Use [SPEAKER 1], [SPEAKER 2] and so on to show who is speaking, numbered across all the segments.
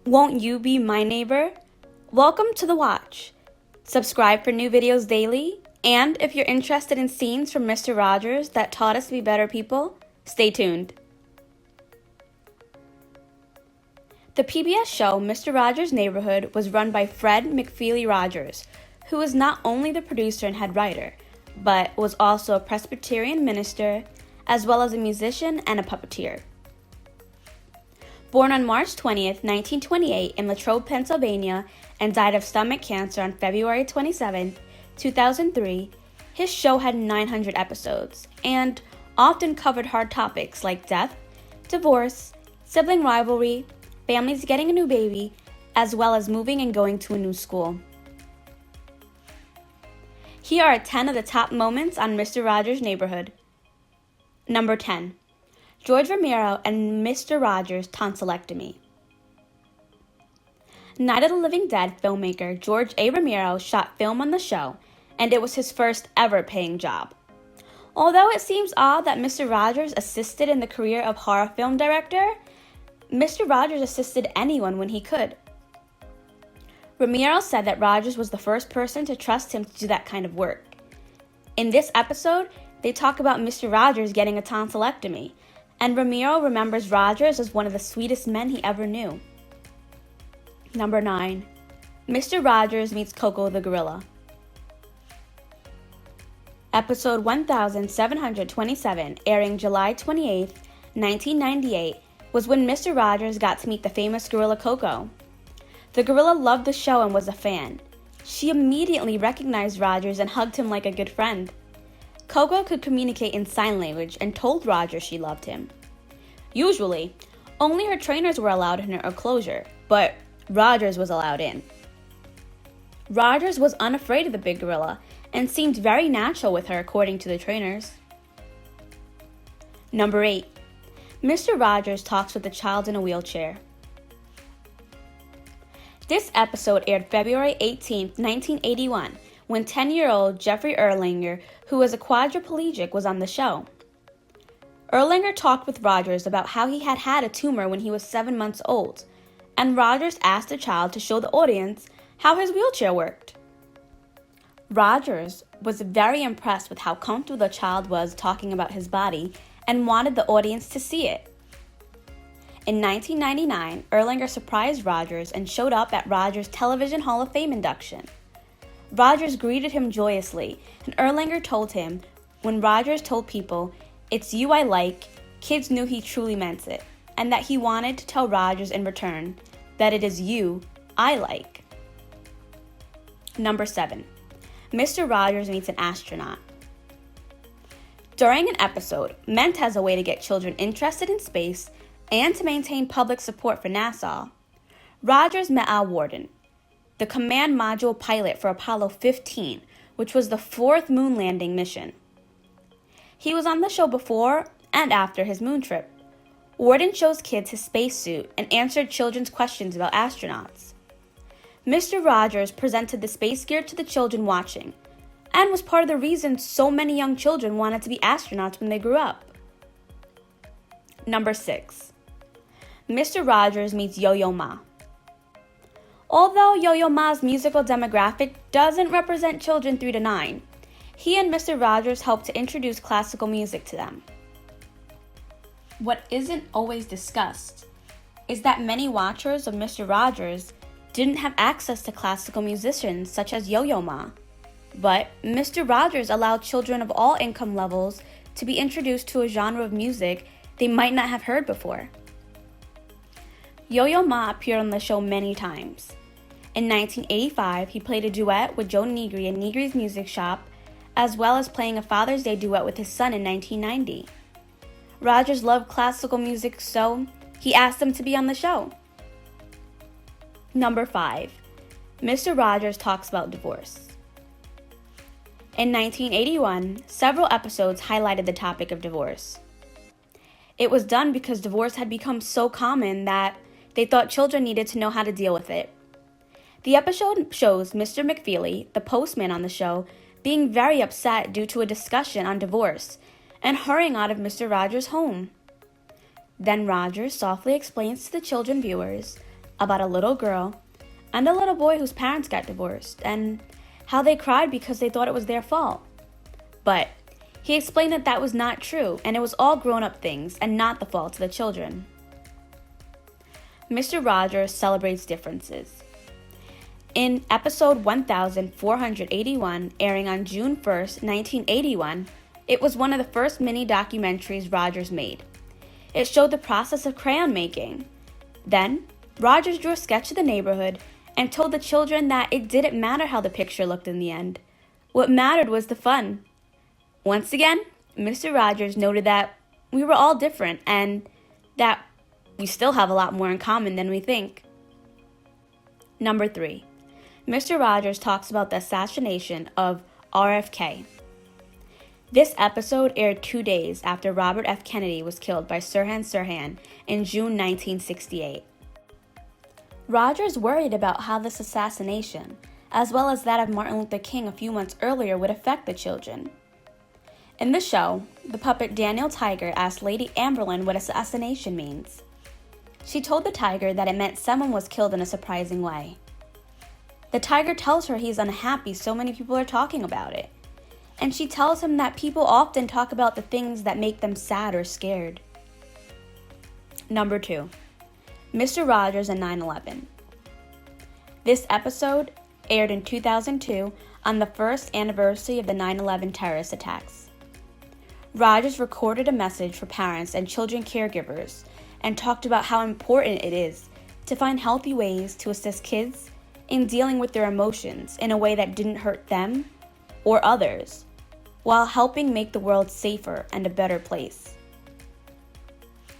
[SPEAKER 1] Won't you be my neighbor? Welcome to The Watch. Subscribe for new videos daily, and if you're interested in scenes from Mr. Rogers that taught us to be better people, stay tuned. The PBS show Mr. Rogers' Neighborhood was run by Fred McFeely Rogers, who was not only the producer and head writer, but was also a Presbyterian minister, as well as a musician and a puppeteer. Born on March 20th, 1928 in Latrobe, Pennsylvania, and died of stomach cancer on February 27, 2003, his show had 900 episodes and often covered hard topics like death, divorce, sibling rivalry, families getting a new baby, as well as moving and going to a new school. Here are 10 of the top moments on Mr. Rogers' Neighborhood. Number 10. George Romero and Mr. Rogers' tonsillectomy. Night of the Living Dead filmmaker George A. Romero shot film on the show, and it was his first ever paying job. Although it seems odd that Mr. Rogers assisted in the career of horror film director, Mr. Rogers assisted anyone when he could. Romero said that Rogers was the first person to trust him to do that kind of work. In this episode, they talk about Mr. Rogers getting a tonsillectomy, and Romero remembers Rogers as one of the sweetest men he ever knew. Number 9. Mr. Rogers meets KOKO the gorilla. Episode 1727, airing July 28, 1998, was when Mr. Rogers got to meet the famous gorilla KOKO. The gorilla loved the show and was a fan. She immediately recognized Rogers and hugged him like a good friend. KOKO could communicate in sign language and told Rogers she loved him. Usually, only her trainers were allowed in her enclosure, but Rogers was allowed in. Rogers was unafraid of the big gorilla and seemed very natural with her according to the trainers. Number 8. Mr. Rogers talks with a child in a wheelchair. This episode aired February 18, 1981, when 10-year-old Jeffrey Erlanger, who was a quadriplegic, was on the show. Erlanger talked with Rogers about how he had had a tumor when he was 7 months old, and Rogers asked the child to show the audience how his wheelchair worked. Rogers was very impressed with how comfortable the child was talking about his body and wanted the audience to see it. In 1999, Erlanger surprised Rogers and showed up at Rogers' Television Hall of Fame induction. Rogers greeted him joyously, and Erlanger told him, when Rogers told people, "It's you I like," kids knew he truly meant it, and that he wanted to tell Rogers in return that it is you I like. Number 7. Mr. Rogers meets an astronaut. During an episode meant as a way to get children interested in space and to maintain public support for NASA, Rogers met Al Worden, the command module pilot for Apollo 15, which was the 4th moon landing mission. He was on the show before and after his moon trip. Worden shows kids his spacesuit and answered children's questions about astronauts. Mr. Rogers presented the space gear to the children watching, and was part of the reason so many young children wanted to be astronauts when they grew up. Number 6. Mr. Rogers meets Yo-Yo Ma. Although Yo-Yo Ma's musical demographic doesn't represent children 3 to 9, he and Mr. Rogers helped to introduce classical music to them. What isn't always discussed is that many watchers of Mr. Rogers didn't have access to classical musicians such as Yo-Yo Ma, but Mr. Rogers allowed children of all income levels to be introduced to a genre of music they might not have heard before. Yo-Yo Ma appeared on the show many times. In 1985, he played a duet with Joe Negri in Negri's Music Shop, as well as playing a Father's Day duet with his son in 1990. Rogers loved classical music, so he asked him to be on the show. Number 5. Mr. Rogers talks about divorce. In 1981, several episodes highlighted the topic of divorce. It was done because divorce had become so common that they thought children needed to know how to deal with it. The episode shows Mr. McFeely, the postman on the show, being very upset due to a discussion on divorce and hurrying out of Mr. Rogers' home. Then Rogers softly explains to the children viewers about a little girl and a little boy whose parents got divorced and how they cried because they thought it was their fault. But he explained that that was not true and it was all grown-up things and not the fault of the children. Mr. Rogers celebrates differences. In episode 1481, airing on June 1st, 1981, it was one of the first mini documentaries Rogers made. It showed the process of crayon making. Then, Rogers drew a sketch of the neighborhood and told the children that it didn't matter how the picture looked in the end. What mattered was the fun. Once again, Mr. Rogers noted that we were all different and that we still have a lot more in common than we think. Number 3. Mr. Rogers talks about the assassination of RFK. This episode aired 2 days after Robert F. Kennedy was killed by Sirhan Sirhan in June 1968. Rogers worried about how this assassination, as well as that of Martin Luther King a few months earlier, would affect the children. In the show, the puppet Daniel Tiger asked Lady Amberlin what assassination means. She told the tiger that it meant someone was killed in a surprising way. The tiger tells her he's unhappy so many people are talking about it, and she tells him that people often talk about the things that make them sad or scared. Number 2. Mr. Rogers and 9/11. This episode aired in 2002 on the first anniversary of the 9/11 terrorist attacks. Rogers recorded a message for parents and children caregivers and talked about how important it is to find healthy ways to assist kids in dealing with their emotions in a way that didn't hurt them or others, while helping make the world safer and a better place.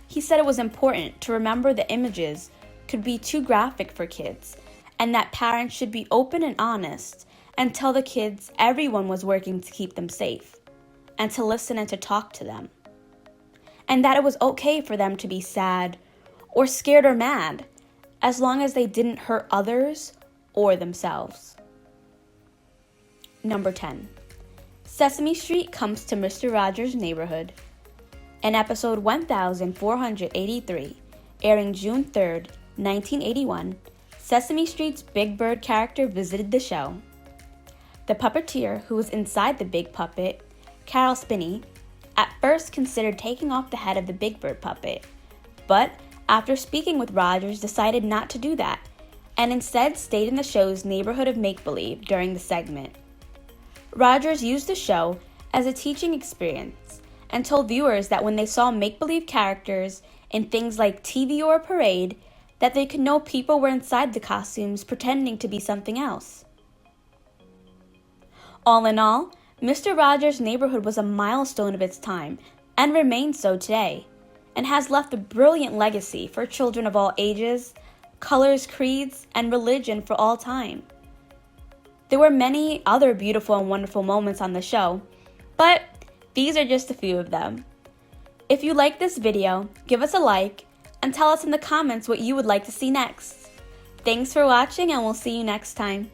[SPEAKER 1] He said it was important to remember the images could be too graphic for kids and that parents should be open and honest and tell the kids everyone was working to keep them safe and to listen and to talk to them. And that it was okay for them to be sad or scared or mad as long as they didn't hurt others or themselves. Number 10. Sesame Street comes to Mr. Rogers' neighborhood. In episode 1483, airing June 3rd, 1981, Sesame Street's Big Bird character visited the show. The puppeteer, who was inside the big puppet, Carol Spinney, at first considered taking off the head of the Big Bird puppet, but after speaking with Rogers decided not to do that, and instead stayed in the show's neighborhood of make-believe during the segment. Rogers used the show as a teaching experience and told viewers that when they saw make-believe characters in things like TV or a parade, that they could know people were inside the costumes pretending to be something else. All in all, Mr. Rogers' neighborhood was a milestone of its time and remains so today, and has left a brilliant legacy for children of all ages, colors, creeds, and religion for all time. There were many other beautiful and wonderful moments on the show, but these are just a few of them. If you like this video, give us a like and tell us in the comments what you would like to see next. Thanks for watching and we'll see you next time.